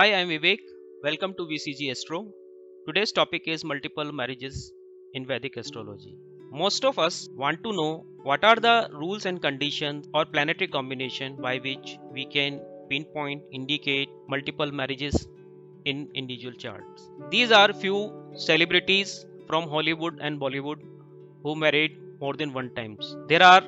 Hi, I'm Vivek. Welcome to VCG Astro. Today's topic is multiple marriages in Vedic astrology. Most of us want to know what are the rules and conditions or planetary combination by which we can pinpoint, indicate multiple marriages in individual charts. These are few celebrities from Hollywood and Bollywood who married more than one times. There are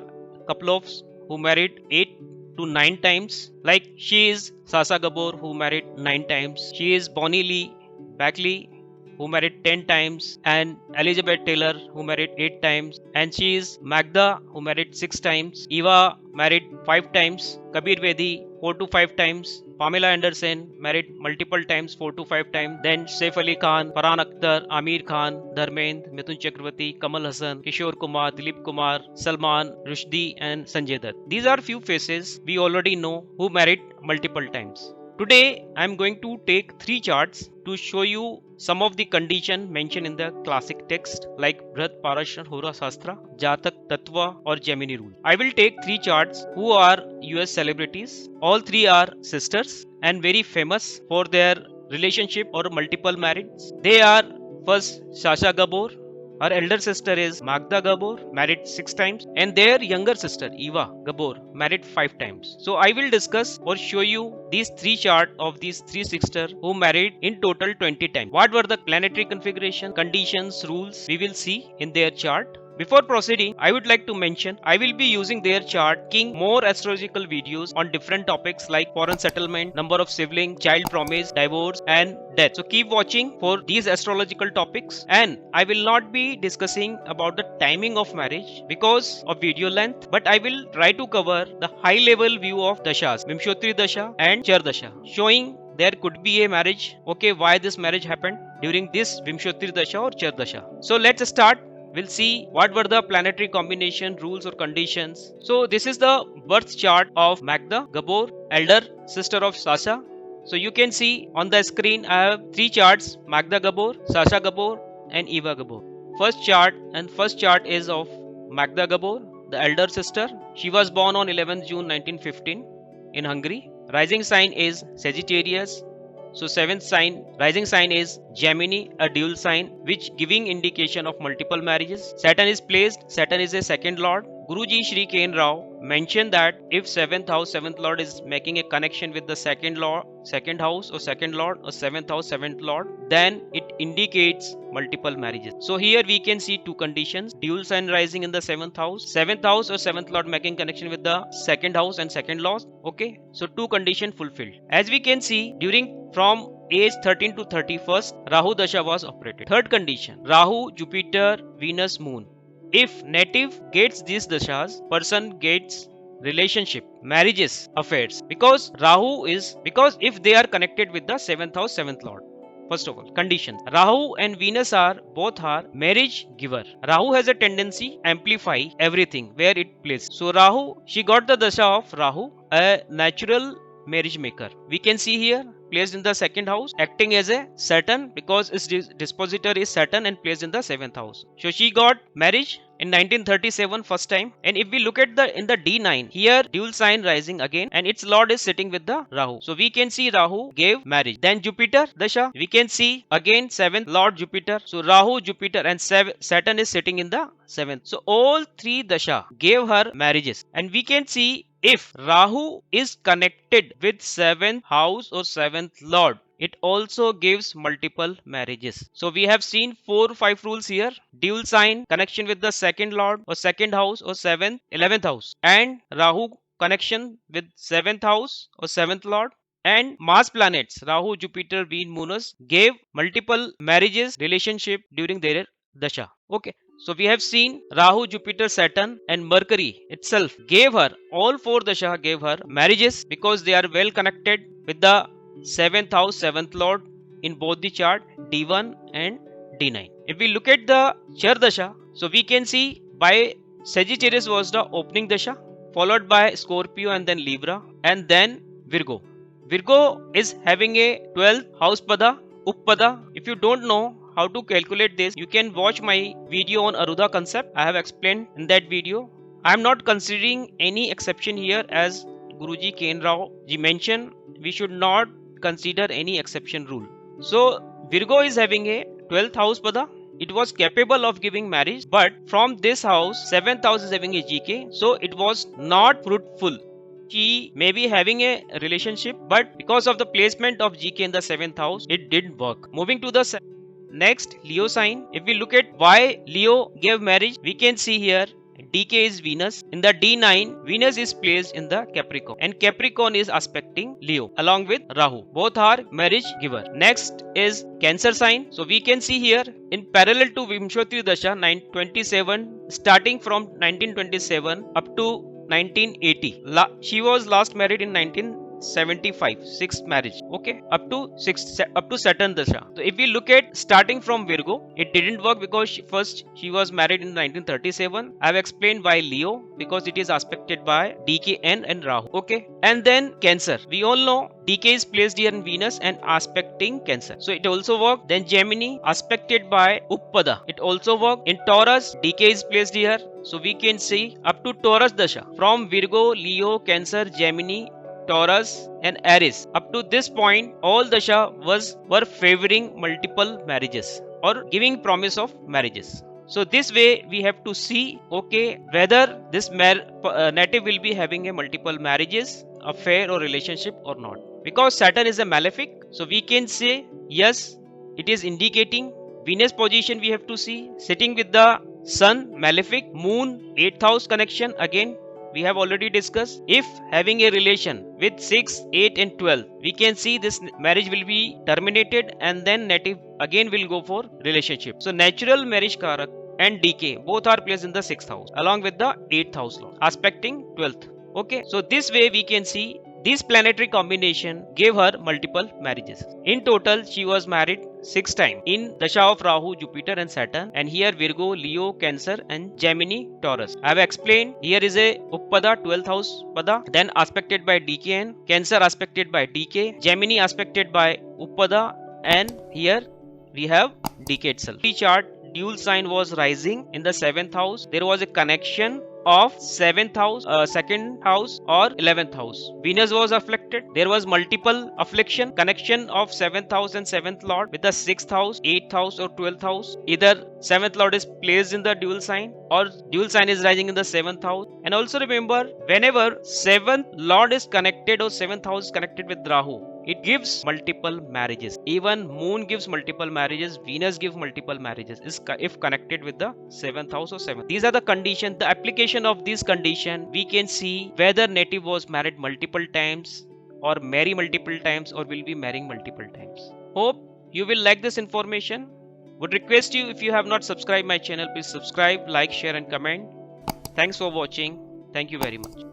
couple of who married 8 to 9 times. Like she is Sasa Gabor who married 9 times. She is Bonnie Lee Backley who married 10 times, and Elizabeth Taylor who married 8 times, and she is Magda who married 6 times. Eva married 5 times. Kabir Bedi 4 to 5 times. Pamela Anderson married multiple times, 4 to 5 times. Then Saif Ali Khan, Farhan Akhtar, Amir Khan, Dharmendra, Mithun Chakravarti, Kamal Hassan, Kishore Kumar, Dilip Kumar, Salman, Rushdie, and Sanjay Dutt. These are few faces we already know who married multiple times. Today I am going to take 3 charts to show you some of the condition mentioned in the classic text like Brihat Parashar Hora Shastra, Jatak Tattva or Gemini rule. I will take 3 charts who are US celebrities. All 3 are sisters and very famous for their relationship or multiple marriages. They are first Sasha Gabor. Her elder sister is Magda Gabor, married 6 times, and their younger sister Eva Gabor, married 5 times. So I will discuss or show you these 3 charts of these 3 sisters who married in total 20 times. What were the planetary configuration, conditions, rules we will see in their chart. Before proceeding, I would like to mention I will be using their chart, making more astrological videos on different topics like foreign settlement, number of siblings, child promise, divorce, and death. So keep watching for these astrological topics, and I will not be discussing about the timing of marriage because of video length, but I will try to cover the high level view of dashas, Vimshotri Dasha and Char Dasha, showing there could be a marriage. Okay, why this marriage happened during this Vimshotri Dasha or Char Dasha. So let's start. We'll see what were the planetary combination, rules or conditions. So this is the birth chart of Magda Gabor, elder sister of Sasha. So you can see on the screen I have 3 charts: Magda Gabor, Sasha Gabor and Eva Gabor. First chart is of Magda Gabor, the elder sister. She was born on 11th June 1915 in Hungary. Rising sign is Sagittarius. So seventh sign, rising sign is Gemini, a dual sign, which giving indication of multiple marriages. Saturn is placed. Saturn is a second lord. Guruji Shri Ken Rao mentioned that if 7th house, 7th lord is making a connection with the second house or second lord or 7th house, 7th lord, then it indicates multiple marriages. So here we can see 2 conditions: dual sign rising in the 7th house or 7th lord making connection with the second house and second lord. Okay, so 2 conditions fulfilled. As we can see, during from age 13 to 31st, Rahu Dasha was operated. Third condition, Rahu, Jupiter, Venus, Moon. If native gets these dashas, person gets relationship, marriages, affairs. Because if they are connected with the 7th house, 7th lord. First of all, conditions. Rahu and Venus are marriage giver. Rahu has a tendency amplify everything where it plays. So Rahu, she got the dasha of Rahu, a natural marriage maker. We can see here placed in the second house, acting as a Saturn because its dispositor is Saturn and placed in the 7th house. So she got marriage in 1937 first time. And if we look at in the D9, here dual sign rising again and its lord is sitting with the Rahu. So we can see Rahu gave marriage. Then Jupiter Dasha, we can see again 7th lord Jupiter. So Rahu, Jupiter and Saturn is sitting in the 7th. So all 3 Dasha gave her marriages. And we can see if Rahu is connected with 7th house or 7th lord, it also gives multiple marriages. So we have seen 4 or 5 rules here: dual sign, connection with the second lord or second house or 7th, 11th house, and Rahu connection with 7th house or 7th lord. And Mars planets Rahu, Jupiter, Venus, Venus gave multiple marriages, relationship during their dasha. Okay. So we have seen Rahu, Jupiter, Saturn and Mercury itself gave her, all 4 dasha gave her marriages because they are well connected with the 7th house, 7th lord in both the chart D1 and D9. If we look at the Char Dasha, so we can see by Sagittarius was the opening Dasha, followed by Scorpio and then Libra and then Virgo. Virgo is having a 12th house pada, Uppada. If you don't know how to calculate this, you can watch my video on Aruda concept. I have explained in that video. I am not considering any exception here, as Guruji Ken Rao ji mentioned we should not consider any exception rule. So Virgo is having a 12th house pada. It was capable of giving marriage, but from this house 7th house is having a GK, so it was not fruitful. She may be having a relationship, but because of the placement of GK in the 7th house, it didn't work. Moving to the next, Leo sign. If we look at why Leo gave marriage, we can see here DK is Venus. In the D9, Venus is placed in the Capricorn, and Capricorn is aspecting Leo along with Rahu. Both are marriage giver. Next is Cancer sign. So we can see here in parallel to Vimshotri Dasha 927, starting from 1927 up to 1980. She was last married in 1975, sixth marriage. Okay, up to Saturn Dasha. So if we look at starting from Virgo, it didn't work because first she was married in 1937. I have explained why Leo, because it is aspected by DKN and Rahu. Okay, and then Cancer. We all know DK is placed here in Venus and aspecting Cancer, so it also worked. Then Gemini, aspected by Uppada, it also worked. In Taurus, DK is placed here, so we can see up to Taurus Dasha from Virgo, Leo, Cancer, Gemini, Taurus and Aries. Up to this point, all Dasha were favoring multiple marriages or giving promise of marriages. So this way we have to see, okay, whether this native will be having a multiple marriages, affair or relationship or not. Because Saturn is a malefic, so we can say yes, it is indicating. Venus position we have to see, sitting with the Sun, malefic. Moon, 8th house connection, again we have already discussed. If having a relation with 6, 8 and 12, we can see this marriage will be terminated and then native again will go for relationship. So natural marriage karak and DK both are placed in the 6th house along with the 8th house lord, aspecting 12th. Okay, so this way we can see this planetary combination gave her multiple marriages. In total, she was married 6 times in Dasha of Rahu, Jupiter and Saturn, and here Virgo, Leo, Cancer and Gemini, Taurus. I have explained here is a Uppada 12th house pada, then aspected by DKN, Cancer aspected by DK, Gemini aspected by Uppada, and here we have DK itself. The chart dual sign was rising in the 7th house. There was a connection of 7th house, 2nd house or 11th house. Venus was afflicted. There was multiple affliction, connection of 7th house and 7th lord with the 6th house, 8th house or 12th house. Either 7th lord is placed in the dual sign or dual sign is rising in the 7th house. And also remember, whenever 7th lord is connected or 7th house is connected with Rahu, it gives multiple marriages. Even moon gives multiple marriages, Venus gives multiple marriages if connected with the 7th house or 7th. These are the conditions. The application of this condition, we can see whether native was married multiple times or marry multiple times or will be marrying multiple times. Hope you will like this information. Would request you, if you have not subscribed my channel, please subscribe, like, share and comment. Thanks for watching. Thank you very much.